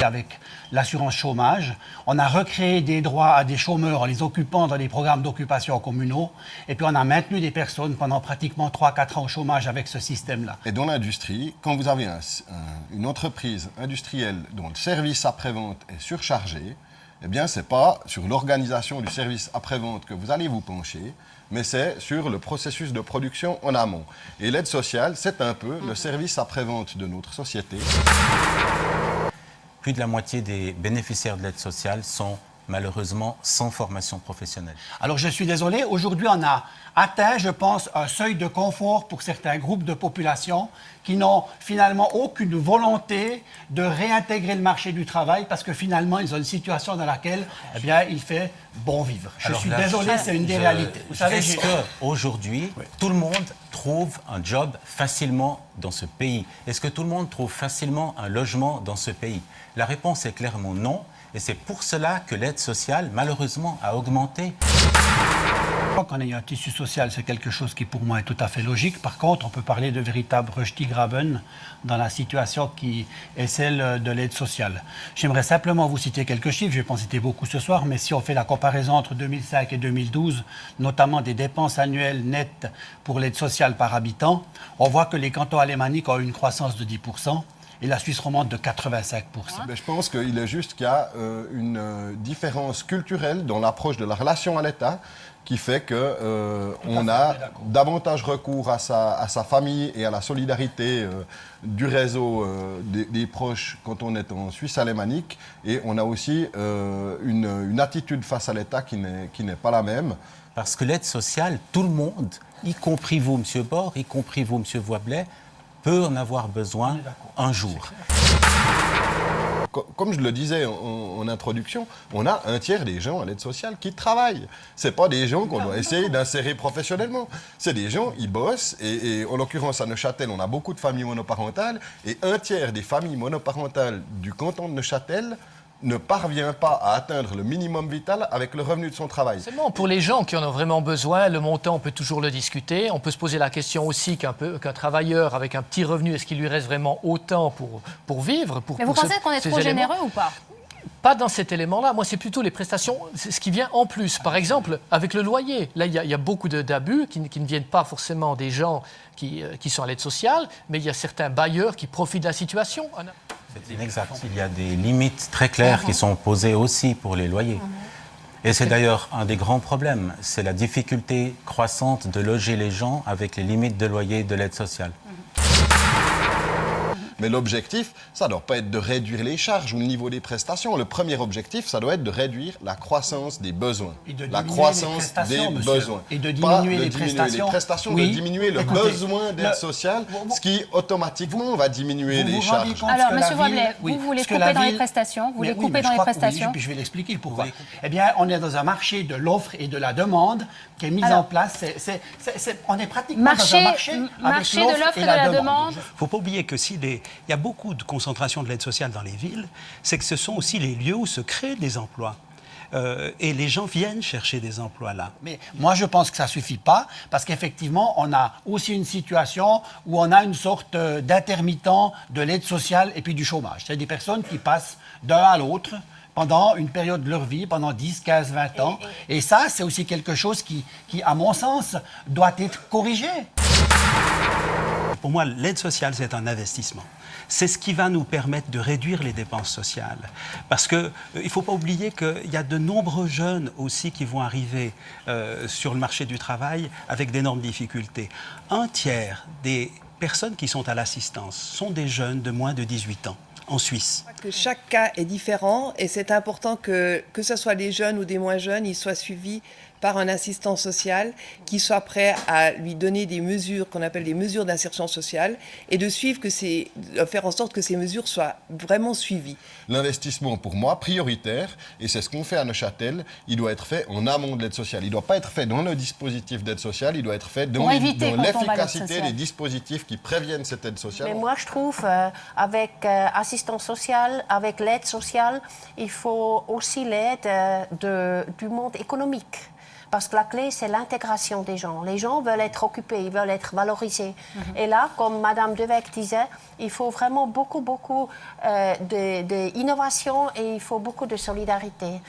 avec l'assurance chômage. On a recréé des droits à des chômeurs en les occupant dans des programmes d'occupation communaux. Et puis on a maintenu des personnes pendant pratiquement 3-4 ans au chômage avec ce système-là. Et dans l'industrie, quand vous avez une entreprise industrielle dont le service après-vente est surchargé, eh bien, ce n'est pas sur l'organisation du service après-vente que vous allez vous pencher, mais c'est sur le processus de production en amont. Et l'aide sociale, c'est un peu le service après-vente de notre société. Plus de la moitié des bénéficiaires de l'aide sociale sont malheureusement sans formation professionnelle. Alors je suis désolé, aujourd'hui on a atteint, je pense, un seuil de confort pour certains groupes de population qui n'ont finalement aucune volonté de réintégrer le marché du travail parce que finalement ils ont une situation dans laquelle il fait bon vivre. Je suis désolé, c'est une des réalités. Vous savez, est-ce qu'aujourd'hui, tout le monde trouve un job facilement dans ce pays? Est-ce que tout le monde trouve facilement un logement dans ce pays? La réponse est clairement non. Et c'est pour cela que l'aide sociale, malheureusement, a augmenté. Qu'on ait un tissu social, c'est quelque chose qui, pour moi, est tout à fait logique. Par contre, on peut parler de véritable Rösti-Graben dans la situation qui est celle de l'aide sociale. J'aimerais simplement vous citer quelques chiffres. Je ne vais pas en citer beaucoup ce soir, mais si on fait la comparaison entre 2005 et 2012, notamment des dépenses annuelles nettes pour l'aide sociale par habitant, on voit que les cantons alémaniques ont eu une croissance de 10%. Et la Suisse romande de 85%. Mais je pense qu'il est juste qu'il y a une différence culturelle dans l'approche de la relation à l'État qui fait qu'on a davantage recours à sa famille et à la solidarité du réseau des proches quand on est en Suisse alémanique. Et on a aussi une attitude face à l'État qui n'est pas la même. Parce que l'aide sociale, tout le monde, y compris vous, M. Bord, y compris vous, M. Voiblet, peut en avoir besoin un jour. Comme je le disais en introduction, on a un tiers des gens à l'aide sociale qui travaillent. Ce pas des gens qu'on doit essayer d'insérer professionnellement. C'est des gens, ils bossent. Et en l'occurrence, à Neuchâtel, on a beaucoup de familles monoparentales. Et un tiers des familles monoparentales du canton de Neuchâtel ne parvient pas à atteindre le minimum vital avec le revenu de son travail. C'est bon, pour les gens qui en ont vraiment besoin, le montant, on peut toujours le discuter. On peut se poser la question aussi qu'un travailleur avec un petit revenu, est-ce qu'il lui reste vraiment autant pour vivre Mais vous pensez qu'on est trop généreux ou pas ? Pas dans cet élément-là. Moi, c'est plutôt les prestations, ce qui vient en plus. Par exemple, avec le loyer. Là, il y a beaucoup d'abus qui ne viennent pas forcément des gens qui sont à l'aide sociale, mais il y a certains bailleurs qui profitent de la situation. C'est inexact. Il y a des limites très claires qui sont posées aussi pour les loyers. Et c'est d'ailleurs un des grands problèmes. C'est la difficulté croissante de loger les gens avec les limites de loyer de l'aide sociale. Mais l'objectif, ça ne doit pas être de réduire les charges ou le niveau des prestations. Le premier objectif, ça doit être de réduire la croissance des besoins. La croissance des besoins. Et de diminuer les prestations. Oui. De diminuer le besoin d'aide sociale, ce qui automatiquement va diminuer les charges. Alors, M. Voiblet, vous voulez couper dans les prestations. Vous voulez couper dans les prestations. Je vais l'expliquer pourquoi. Eh bien, on est dans un marché de l'offre et de la demande qui est mis en place. On est pratiquement dans un marché de l'offre et de la demande. Il ne faut pas oublier que il y a beaucoup de concentration de l'aide sociale dans les villes, c'est que ce sont aussi les lieux où se créent des emplois. Et les gens viennent chercher des emplois là. Mais moi, je pense que ça ne suffit pas, parce qu'effectivement, on a aussi une situation où on a une sorte d'intermittent de l'aide sociale et puis du chômage. C'est des personnes qui passent d'un à l'autre pendant une période de leur vie, pendant 10, 15, 20 ans. Et ça, c'est aussi quelque chose qui, à mon sens, doit être corrigé. Pour moi, l'aide sociale, c'est un investissement. C'est ce qui va nous permettre de réduire les dépenses sociales. Parce qu'il ne faut pas oublier qu'il y a de nombreux jeunes aussi qui vont arriver sur le marché du travail avec d'énormes difficultés. Un tiers des personnes qui sont à l'assistance sont des jeunes de moins de 18 ans. En Suisse. Que chaque cas est différent et c'est important que ce soit des jeunes ou des moins jeunes, ils soient suivis par un assistant social qui soit prêt à lui donner des mesures qu'on appelle des mesures d'insertion sociale et de faire en sorte que ces mesures soient vraiment suivies. L'investissement, pour moi, prioritaire, et c'est ce qu'on fait à Neuchâtel, il doit être fait en amont de l'aide sociale. Il ne doit pas être fait dans le dispositif d'aide sociale, il doit être fait dans l'efficacité des dispositifs qui préviennent cette aide sociale. Mais moi, je trouve, avec assistance sociale, avec l'aide sociale, il faut aussi l'aide du monde économique. parce que la clé, c'est l'intégration des gens. Les gens veulent être occupés, ils veulent être valorisés. Et là, comme Madame Devecq disait, il faut vraiment beaucoup d'innovation et il faut beaucoup de solidarité.